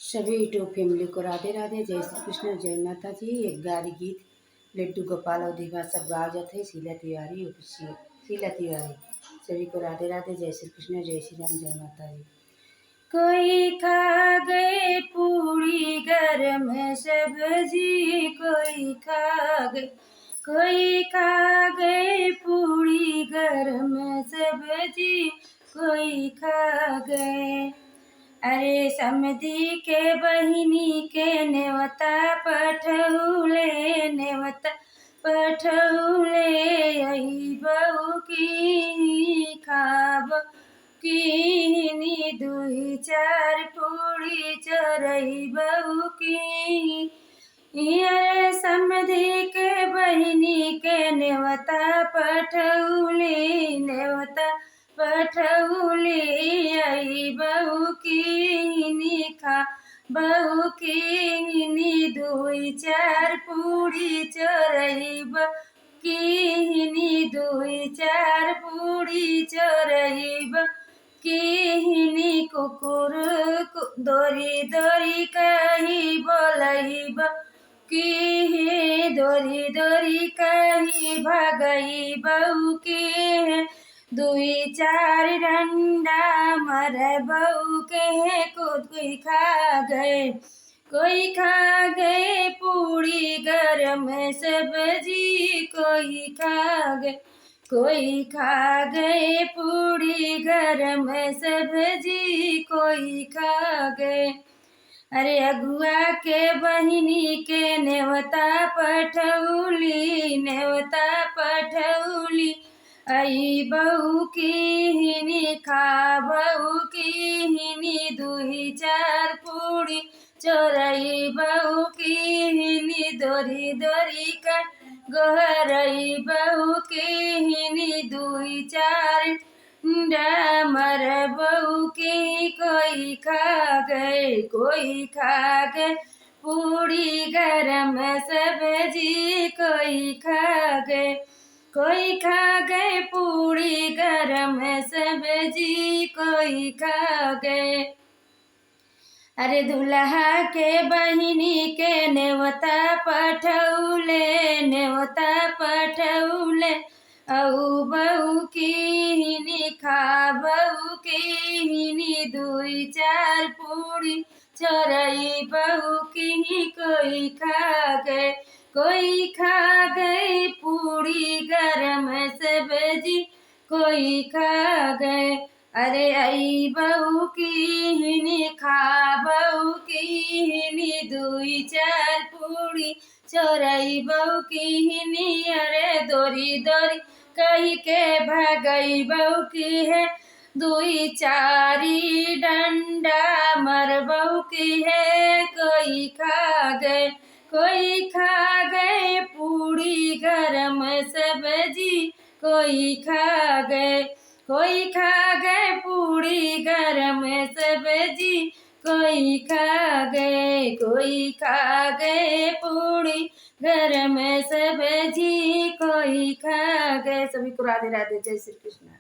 सभी YouTube family को राधे राधे, जय श्री कृष्ण, जय माता जी। एक गारी गीत लड्डू गोपाल और दीवा सब गाओ जाते हैं। शीला तिवारी सभी को राधे राधे, जय श्री कृष्ण, जय श्री राम, जय माता जी। कोई खा गए पूरी गरम सब्जी, कोई खा गए पूरी गरम सब्जी, कोई खा गए। अरे समधी के बहिनी के नेवता पठौले यही बहू की खाब की दुई चार पूरी चरई बहू की। अरे समधी के बहिनी के नेवता पठौली आई बहू की खा बहू की दुई चार पूरी चरई की दुई चार पूरी चरई की कुकुर दोरी दोरी कही बोलई की दोरी दोरी कही भगई बहू की। दुई चार डंडा मर बहू के कोई खा गए पूरी गरम सब्जी, कोई खा गए पूरी गरम सब्जी, कोई खा गए। अरे अगुआ के बहिनी के नेवता पठौली आई बहू की खा बहू की दुई चार पूरी चोरई बहू की दोरी दोरी का गोहरई बहू की दुई चार डामर बहू की कोई खा गए पूरी गरम सब्जी, कोई खा गए पूरी गरम सब्जी, कोई खा गए। अरे दुल्हा के बहिनी के नेवता पठौले औ बहू की खा बहू की दुई चार पूरी चरई बहू की कोई खा गए पूरी गरम सब्जी, कोई खा गए। अरे आई बहू की खा बहू की दुई चार पूरी चोरई बहू की। अरे दोरी दोरी कही के भगई बहू की है, दुई चारी डंडा मर बहू की है। कोई खा गए पूरी गरम सब्जी, कोई खा गए पूरी गरम सब्जी, कोई खा गए पूरी गरम सब्जी, कोई खा गए। सभी को राधे राधे, जय श्री कृष्ण।